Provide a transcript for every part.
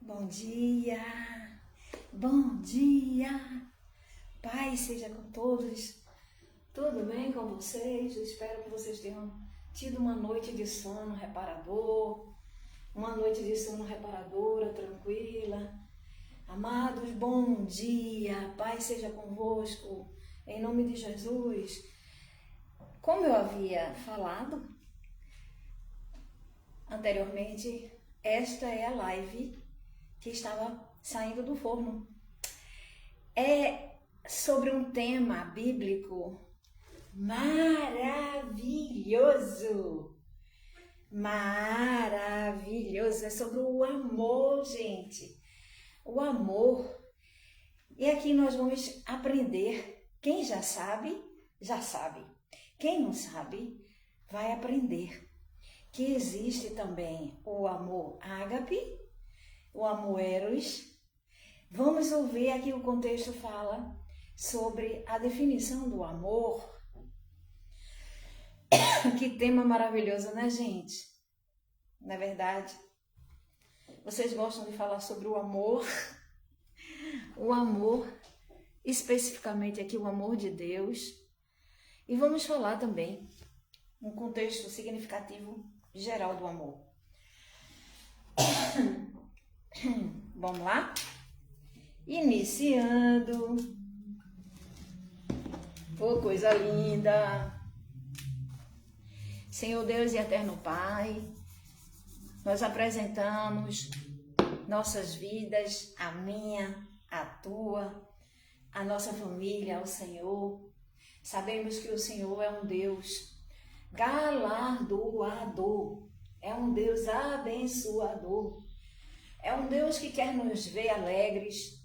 Bom dia, bom dia, paz seja com todos, tudo bem com vocês? Eu espero que vocês tenham tido uma noite de sono reparador, uma noite de sono reparadora, tranquila. Amados, bom dia, paz seja convosco, em nome de Jesus. Como eu havia falado anteriormente, esta é a live que estava saindo do forno. É sobre um tema bíblico maravilhoso. Maravilhoso. É sobre o amor, gente. O amor. E aqui nós vamos aprender. Quem já sabe, já sabe. Quem não sabe, vai aprender. Que existe também o amor ágape, o amor eros. Vamos ouvir aqui o contexto fala sobre a definição do amor. Que tema maravilhoso, né, gente? Não é verdade? Vocês gostam de falar sobre o amor? O amor, especificamente aqui o amor de Deus. E vamos falar também um contexto significativo geral do amor. Vamos lá? Iniciando. Oh, coisa linda. Senhor Deus e Eterno Pai, nós apresentamos nossas vidas, a minha, a tua, a nossa família ao Senhor. Sabemos que o Senhor é um Deus galardoador, é um Deus abençoador, é um Deus que quer nos ver alegres,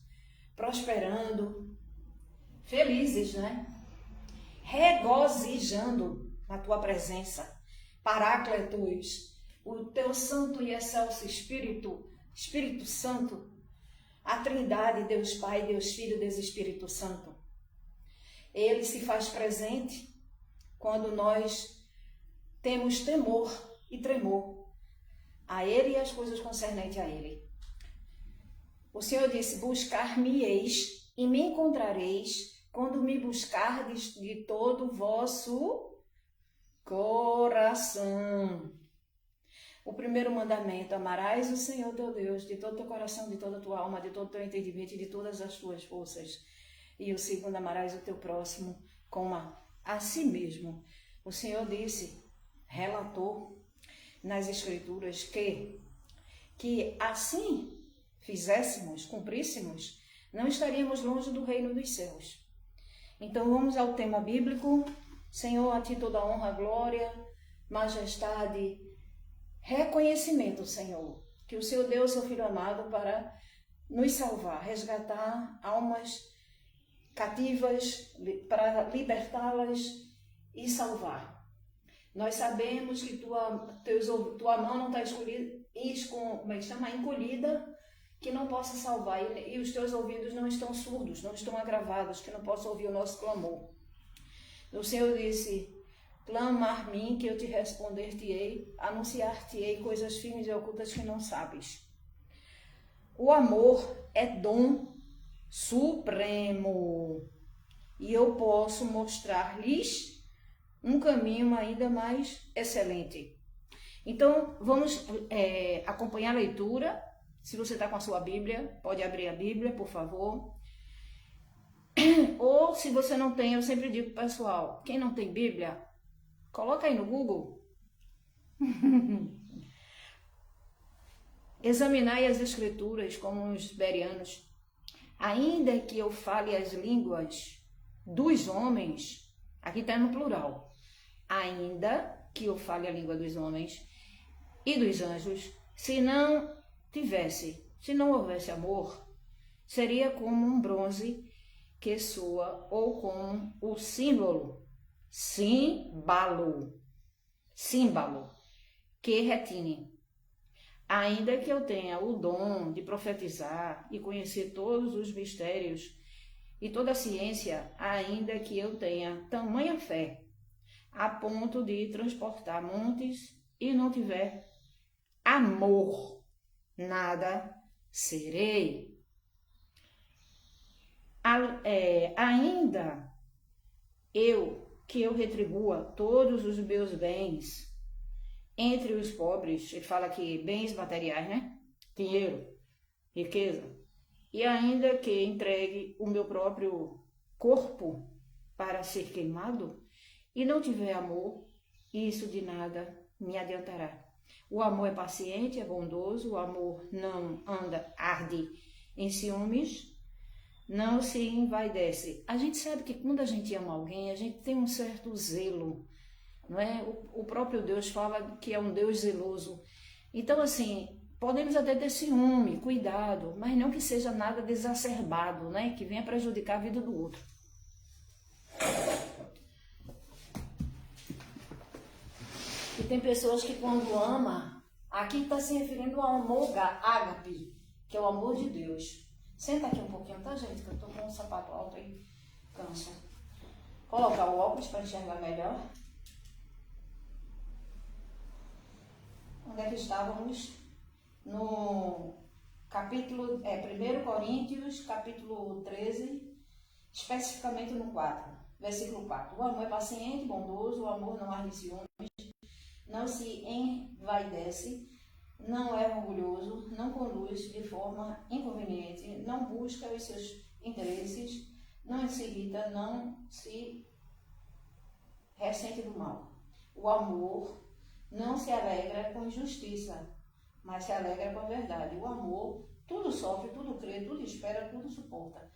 prosperando, felizes, né? Regozijando na tua presença. Paráclitos, o teu santo e excelso Espírito Santo, a Trindade, Deus Pai, Deus Filho, Deus Espírito Santo. Ele se faz presente quando nós temos temor e tremor a Ele e as coisas concernentes a Ele. O Senhor disse: buscar-me-eis e me encontrareis quando me buscardes de todo o vosso coração. O primeiro mandamento: amarás o Senhor teu Deus de todo o teu coração, de toda a tua alma, de todo o teu entendimento e de todas as tuas forças. E o segundo: amarás o teu próximo como a si mesmo. O Senhor disse, relatou nas Escrituras que assim fizéssemos, cumpríssemos, não estaríamos longe do reino dos céus. Então vamos ao tema bíblico. Senhor, a ti toda honra, glória, majestade, reconhecimento, Senhor, que o Senhor deu o seu Filho amado para nos salvar, resgatar almas cativas, para libertá-las e salvar. Nós sabemos que tua mão não está encolhida, que não possa salvar, e os teus ouvidos não estão surdos, não estão agravados, que não possam ouvir o nosso clamor. O Senhor disse: clamar-me que eu te responder-te-ei, anunciar-te-ei coisas firmes e ocultas que não sabes. O amor é dom supremo, e eu posso mostrar-lhes um caminho ainda mais excelente. Então, vamos acompanhar a leitura. Se você está com a sua Bíblia, pode abrir a Bíblia, por favor. Ou, se você não tem, eu sempre digo, pessoal, quem não tem Bíblia, coloca aí no Google. Examinai as Escrituras como os bereanos. Ainda que eu fale as línguas dos homens, aqui está no plural, ainda que eu fale a língua dos homens e dos anjos, se não houvesse amor, seria como um bronze que soa, ou como o símbolo, que retine. Ainda que eu tenha o dom de profetizar e conhecer todos os mistérios e toda a ciência, ainda que eu tenha tamanha fé, a ponto de transportar montes, e não tiver amor, nada serei. Ainda que eu retribua todos os meus bens entre os pobres, ele fala aqui bens materiais, né? Dinheiro, riqueza, e ainda que entregue o meu próprio corpo para ser queimado, e não tiver amor, isso de nada me adiantará. O amor é paciente, é bondoso, o amor não arde em ciúmes, não se envaidece. A gente sabe que quando a gente ama alguém, a gente tem um certo zelo, não é? O próprio Deus fala que é um Deus zeloso. Então, assim, podemos até ter ciúme, cuidado, mas não que seja nada desacerbado, né? Que venha prejudicar a vida do outro. E tem pessoas que quando ama, aqui está se referindo ao amor ágape, que é o amor de Deus. Senta aqui um pouquinho, tá, gente? Que eu tô com um sapato alto aí, cansa. Colocar o óculos para enxergar melhor. Onde é que estávamos? No capítulo, 1 Coríntios, capítulo 13, especificamente no 4, versículo 4. O amor é paciente, bondoso, o amor não arde ciúmes, não se envaidece, não é orgulhoso, não conduz de forma inconveniente, não busca os seus interesses, não se irrita, não se ressente do mal. O amor não se alegra com injustiça, mas se alegra com a verdade. O amor tudo sofre, tudo crê, tudo espera, tudo suporta.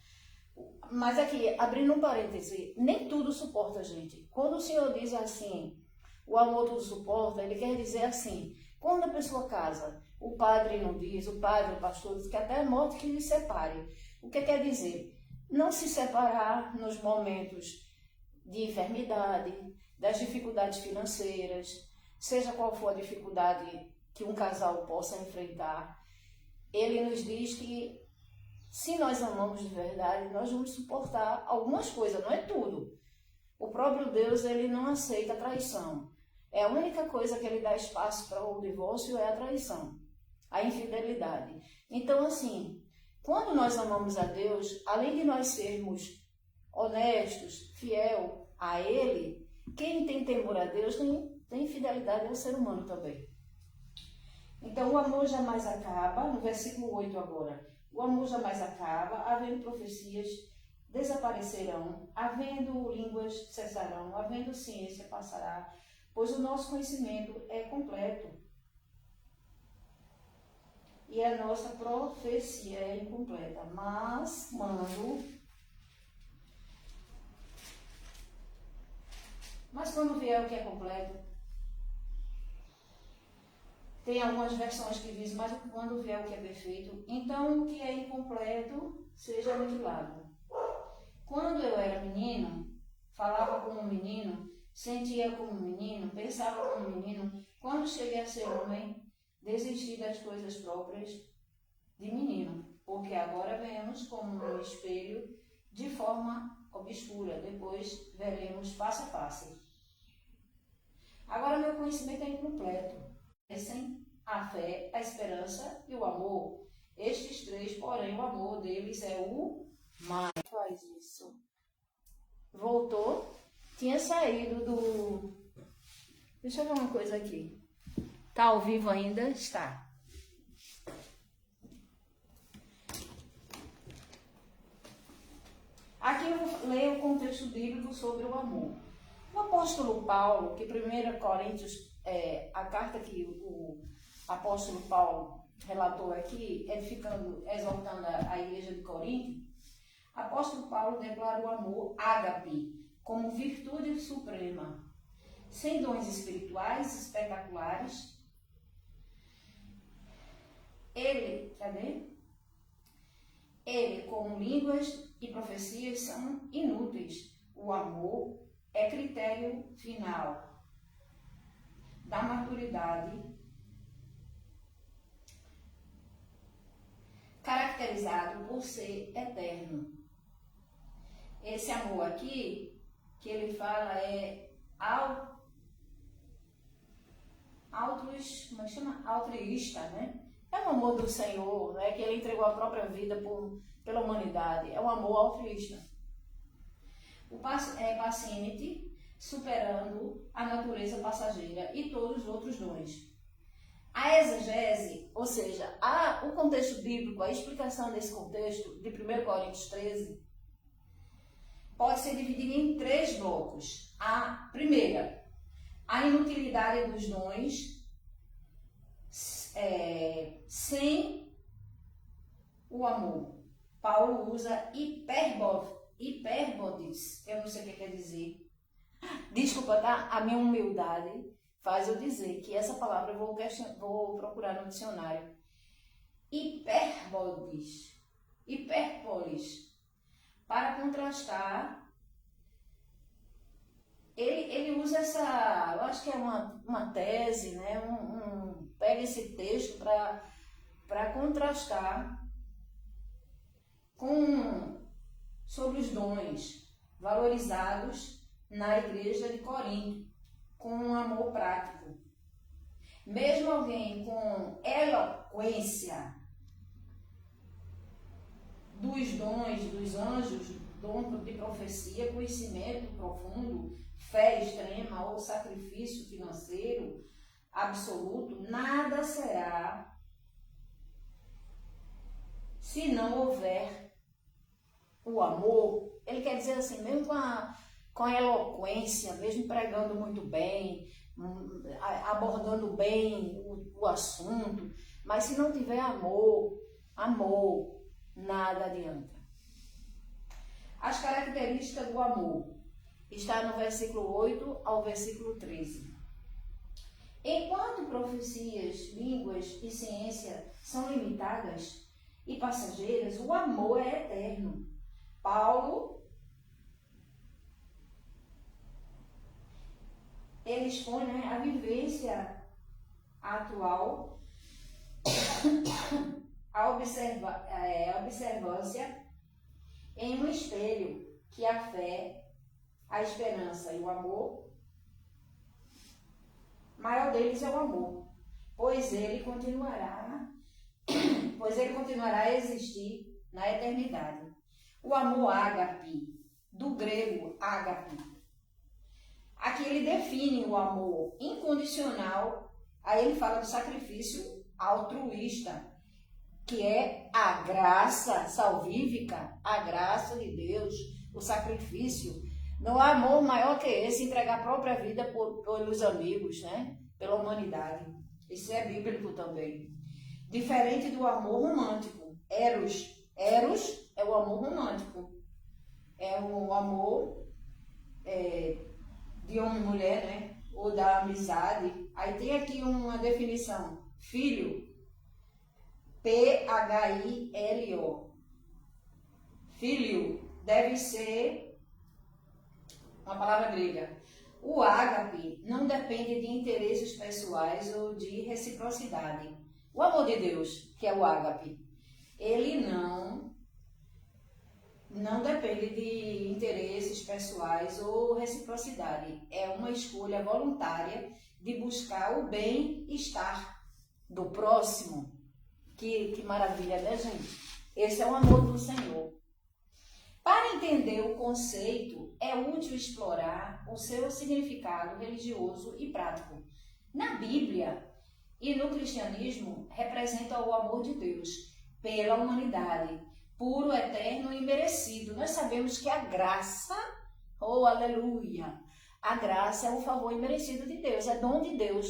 Mas aqui, abrindo um parêntese, nem tudo suporta, gente. Quando o Senhor diz assim, o amor tudo suporta, ele quer dizer assim, quando a pessoa casa, o padre não diz, o padre, o pastor diz que até a morte que lhe separe. O que quer dizer? Não se separar nos momentos de enfermidade, das dificuldades financeiras, seja qual for a dificuldade que um casal possa enfrentar. Ele nos diz que se nós amamos de verdade, nós vamos suportar algumas coisas, não é tudo. O próprio Deus, ele não aceita traição. É a única coisa que ele dá espaço para o divórcio é a traição, a infidelidade. Então, assim, quando nós amamos a Deus, além de nós sermos honestos, fiel a Ele, quem tem temor a Deus tem fidelidade ao ser humano também. Então, o amor jamais acaba, no versículo 8 agora, o amor jamais acaba, havendo profecias, desaparecerão, havendo línguas, cessarão, havendo ciência, passará, pois o nosso conhecimento é completo e a nossa profecia é incompleta. Mas quando vier o que é completo, tem algumas versões que dizem, mas quando vier o que é perfeito, então o que é incompleto seja aniquilado. Quando eu era menino, falava como um menino, sentia como um menino, pensava como um menino. Quando cheguei a ser homem, desisti das coisas próprias de menino, porque agora vemos como um espelho de forma obscura, depois veremos face a face. Agora meu conhecimento é incompleto. Sem a fé, a esperança e o amor. Estes três, porém, o amor deles é o mais. Faz isso. Voltou. Tinha saído do... Deixa eu ver uma coisa aqui. Tá ao vivo ainda? Está. Aqui eu vou ler o contexto bíblico sobre o amor. O apóstolo Paulo, que 1 Coríntios, a carta que o apóstolo Paulo relatou aqui, exaltando a igreja de Corinto, o apóstolo Paulo declara o amor ágape como virtude suprema, sem dons espirituais espetaculares. Ele, com línguas e profecias, são inúteis. O amor é critério final da maturidade, caracterizado por ser eterno. Esse amor aqui, que ele fala, é altruísta, né? É o amor do Senhor, né? Que ele entregou a própria vida pela humanidade. É um amor altruísta. O é paciente, superando a natureza passageira e todos os outros dons. A exegese, ou seja, o contexto bíblico, a explicação desse contexto de 1 Coríntios 13, pode ser dividida em 3 blocos. A primeira, a inutilidade dos dons sem o amor. Paulo usa hipérbodes, eu não sei o que quer dizer. Desculpa, tá? A minha humildade faz eu dizer que essa palavra eu vou procurar no dicionário. Hipérboles, para contrastar. Ele usa essa, eu acho que é uma tese, né? Pega esse texto para contrastar sobre os dons valorizados na igreja de Corinto, com um amor prático. Mesmo alguém com eloquência dos dons dos anjos, dom de profecia, conhecimento profundo, fé extrema ou sacrifício financeiro absoluto, nada será se não houver o amor. Ele quer dizer assim, mesmo com a eloquência, mesmo pregando muito bem, abordando bem o assunto, mas se não tiver amor, nada adianta. As características do amor está no versículo 8 ao versículo 13. Enquanto profecias, línguas e ciência são limitadas e passageiras, o amor é eterno. Paulo, ele expõe, né, a vivência atual, a observância em um espelho que a fé, a esperança e o amor, maior deles é o amor, pois ele continuará a existir na eternidade. O amor ágape, do grego ágape. Aqui ele define o amor incondicional, aí ele fala do sacrifício altruísta, que é a graça salvífica, a graça de Deus, o sacrifício. Não há amor maior que esse, entregar a própria vida pelos amigos, né? Pela humanidade. Isso é bíblico também. Diferente do amor romântico. Eros é o amor romântico. É o amor de homem e mulher, né? Ou da amizade. Aí tem aqui uma definição. Filho. P-H-I-L-O. Filho deve ser uma palavra grega. O ágape não depende de interesses pessoais ou de reciprocidade. O amor de Deus, que é o ágape, ele não depende de interesses pessoais ou reciprocidade. É uma escolha voluntária de buscar o bem-estar do próximo. Que maravilha, né, gente? Esse é o amor do Senhor. Para entender o conceito, é útil explorar o seu significado religioso e prático. Na Bíblia e no cristianismo, representa o amor de Deus pela humanidade, puro, eterno e merecido. Nós sabemos que a graça, oh aleluia, a graça é o favor imerecido de Deus, é dom de Deus.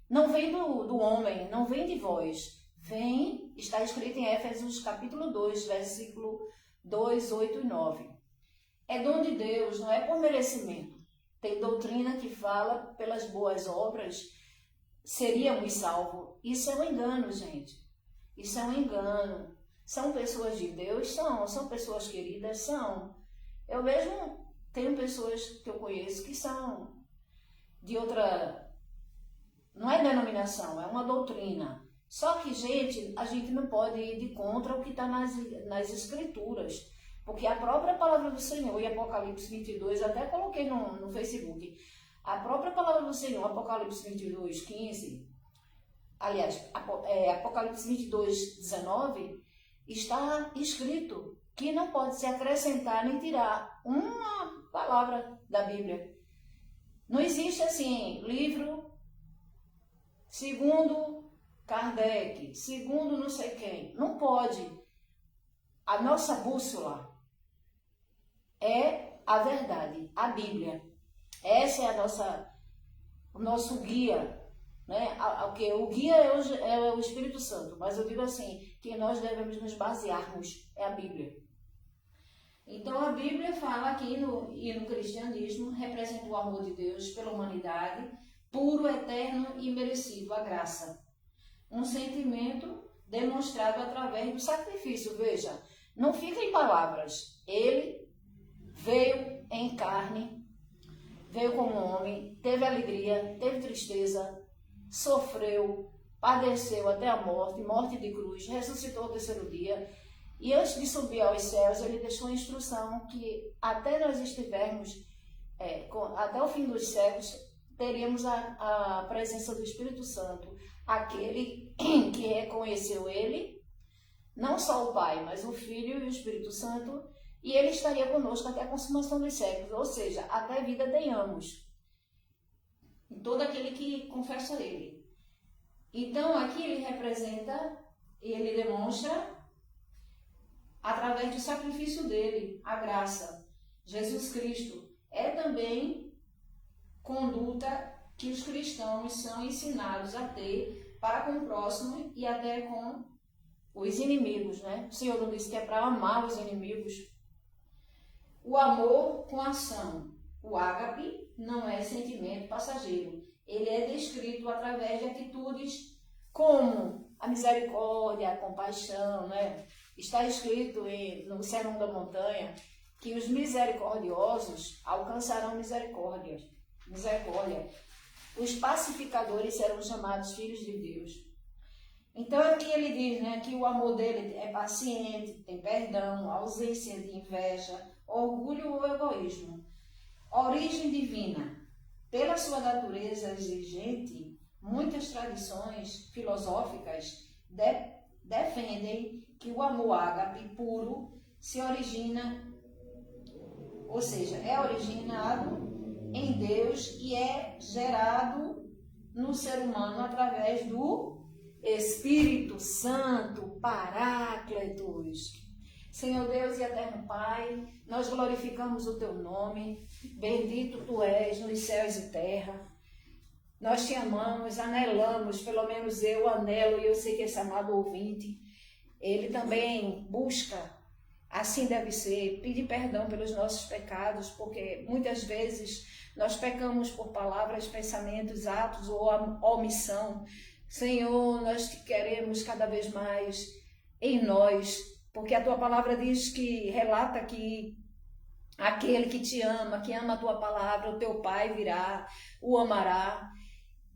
Não vem do homem, não vem de vós. Vem, está escrito em Éfesos capítulo 2, versículo 2, 8 e 9. É dom de Deus, não é por merecimento. Tem doutrina que fala pelas boas obras seríamos salvos. Isso é um engano, gente. Isso é um engano. São pessoas de Deus? São pessoas queridas? São. Eu mesmo tenho pessoas que eu conheço que são de outra... Não é denominação, é uma doutrina. Só que, gente, a gente não pode ir de contra o que está nas escrituras, porque a própria palavra do Senhor, em Apocalipse 22, até coloquei no Facebook, a própria palavra do Senhor, Apocalipse 22, 15, aliás, Apocalipse 22, 19, está escrito que não pode se acrescentar nem tirar uma palavra da Bíblia. Não existe assim, livro segundo Kardec, segundo não sei quem. Não pode. A nossa bússola é a verdade, a Bíblia. Essa é o nosso guia. Né? O guia é o Espírito Santo, mas eu digo assim, que nós devemos nos basearmos, é a Bíblia. Então a Bíblia fala que no cristianismo representa o amor de Deus pela humanidade, puro, eterno e merecido, a graça. Um sentimento demonstrado através do sacrifício, veja, não fica em palavras. Ele veio em carne, veio como homem, teve alegria, teve tristeza, sofreu, padeceu até a morte de cruz, ressuscitou ao terceiro dia, e antes de subir aos céus, ele deixou a instrução que até nós estivermos, até o fim dos séculos, teríamos a presença do Espírito Santo, aquele que reconheceu ele, não só o Pai, mas o Filho e o Espírito Santo, e ele estaria conosco até a consumação dos séculos, ou seja, até a vida tenhamos. Todo aquele que confessa ele. Então, aqui ele representa e ele demonstra, através do sacrifício dele, a graça. Jesus Cristo é também conduta que os cristãos são ensinados a ter para com o próximo e até com os inimigos, né? O Senhor não disse que é para amar os inimigos. O amor com ação. O ágape não é sentimento passageiro. Ele é descrito através de atitudes como a misericórdia, a compaixão, né? Está escrito no Sermão da Montanha que os misericordiosos alcançarão misericórdia. Os pacificadores serão chamados filhos de Deus. Então aqui ele diz, né, que o amor dele é paciente, tem perdão, ausência de inveja, orgulho ou egoísmo. Origem divina. Pela sua natureza exigente, muitas tradições filosóficas defendem que o amor ágape puro se origina, ou seja, é originado em Deus e é gerado no ser humano através do Espírito Santo, Paráclitos. Senhor Deus e eterno Pai, nós glorificamos o teu nome, bendito tu és nos céus e terra. Nós te amamos, anelamos, pelo menos eu anelo e eu sei que esse amado ouvinte, ele também busca, assim deve ser, pedir perdão pelos nossos pecados, porque muitas vezes nós pecamos por palavras, pensamentos, atos ou omissão. Senhor, nós te queremos cada vez mais em nós, porque a tua palavra diz que, relata que aquele que te ama, que ama a tua palavra, o teu Pai virá, o amará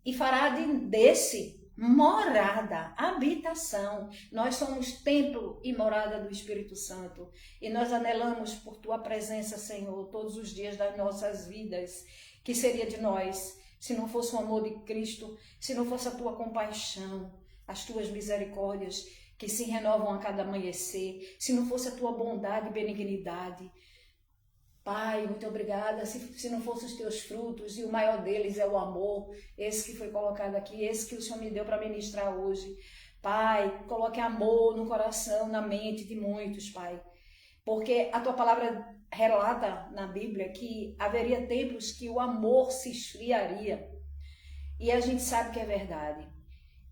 e fará desse morada, habitação. Nós somos templo e morada do Espírito Santo e nós anelamos por tua presença, Senhor, todos os dias das nossas vidas. Que seria de nós se não fosse o amor de Cristo, se não fosse a tua compaixão, as tuas misericórdias que se renovam a cada amanhecer, se não fosse a tua bondade e benignidade. Pai, muito obrigada, se não fossem os teus frutos, e o maior deles é o amor, esse que foi colocado aqui, esse que o Senhor me deu para ministrar hoje. Pai, coloque amor no coração, na mente de muitos, Pai, porque a tua palavra relata na Bíblia que haveria tempos que o amor se esfriaria, e a gente sabe que é verdade,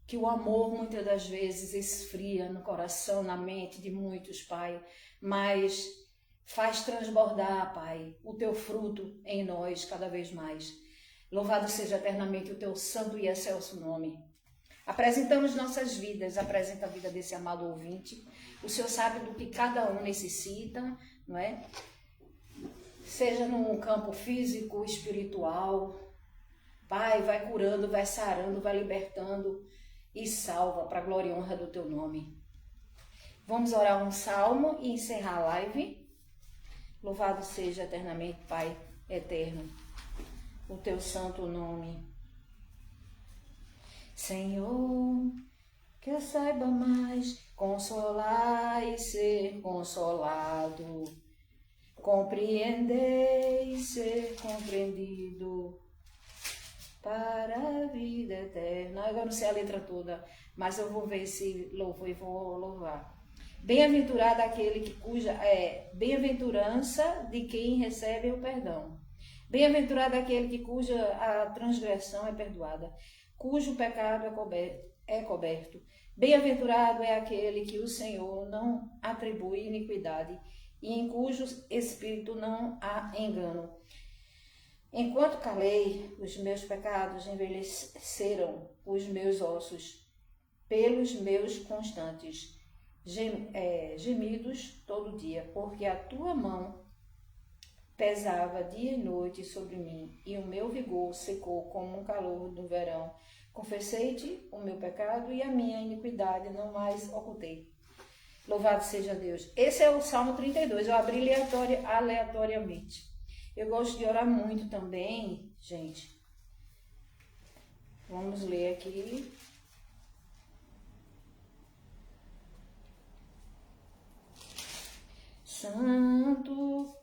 que o amor muitas das vezes esfria no coração, na mente de muitos, Pai, mas faz transbordar, Pai, o teu fruto em nós cada vez mais. Louvado seja eternamente o teu santo e excelso nome. Apresentamos nossas vidas, apresenta a vida desse amado ouvinte. O Senhor sabe do que cada um necessita, não é? Seja no campo físico, espiritual. Pai, vai curando, vai sarando, vai libertando e salva para a glória e honra do teu nome. Vamos orar um salmo e encerrar a live. Louvado seja eternamente, Pai eterno, o teu santo nome. Senhor, que eu saiba mais consolar e ser consolado, compreender e ser compreendido para a vida eterna. Eu não sei a letra toda, mas eu vou ver se louvo e vou louvar. Bem-aventurado aquele que bem-aventurança de quem recebe o perdão. Bem-aventurado aquele cuja a transgressão é perdoada, cujo pecado é coberto. Bem-aventurado é aquele que o Senhor não atribui iniquidade e em cujo espírito não há engano. Enquanto calei, os meus pecados envelheceram os meus ossos pelos meus constantes gemidos todo dia, porque a tua mão pesava dia e noite sobre mim, e o meu vigor secou como um calor do verão. Confessei-te o meu pecado e a minha iniquidade não mais ocultei. Louvado seja Deus. Esse é o Salmo 32, eu abri aleatoriamente. Eu gosto de orar muito também, gente. Vamos ler aqui. Santo.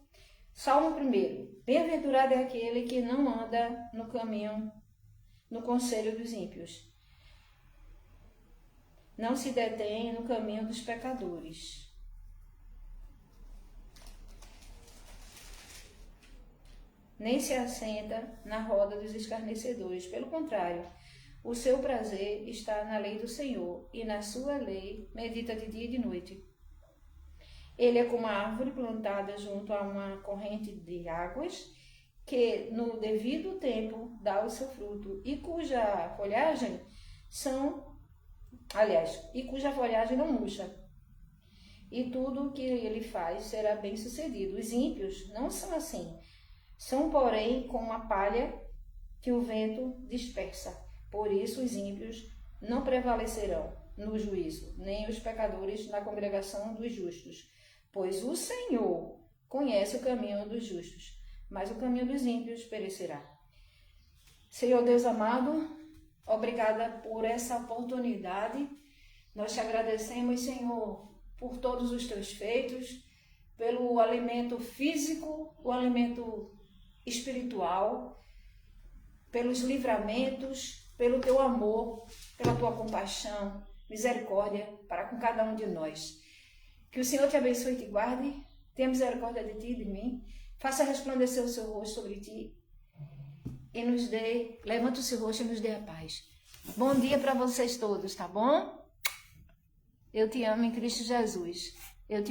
Salmo 1. Bem-aventurado é aquele que não anda no caminho, no conselho dos ímpios. Não se detém no caminho dos pecadores. Nem se assenta na roda dos escarnecedores. Pelo contrário, o seu prazer está na lei do Senhor, e na sua lei medita de dia e de noite. Ele é como a árvore plantada junto a uma corrente de águas, que no devido tempo dá o seu fruto, e cuja folhagem não murcha. E tudo o que ele faz será bem sucedido. Os ímpios não são assim. São, porém, como a palha que o vento dispersa. Por isso os ímpios não prevalecerão no juízo, nem os pecadores na congregação dos justos. Pois o Senhor conhece o caminho dos justos, mas o caminho dos ímpios perecerá. Senhor Deus amado, obrigada por essa oportunidade. Nós te agradecemos, Senhor, por todos os teus feitos, pelo alimento físico, o alimento espiritual, pelos livramentos, pelo teu amor, pela tua compaixão, misericórdia para com cada um de nós. Que o Senhor te abençoe e te guarde, tenha misericórdia de ti e de mim, faça resplandecer o seu rosto sobre ti e levante o seu rosto e nos dê a paz. Bom dia para vocês todos, tá bom? Eu te amo em Cristo Jesus. Eu te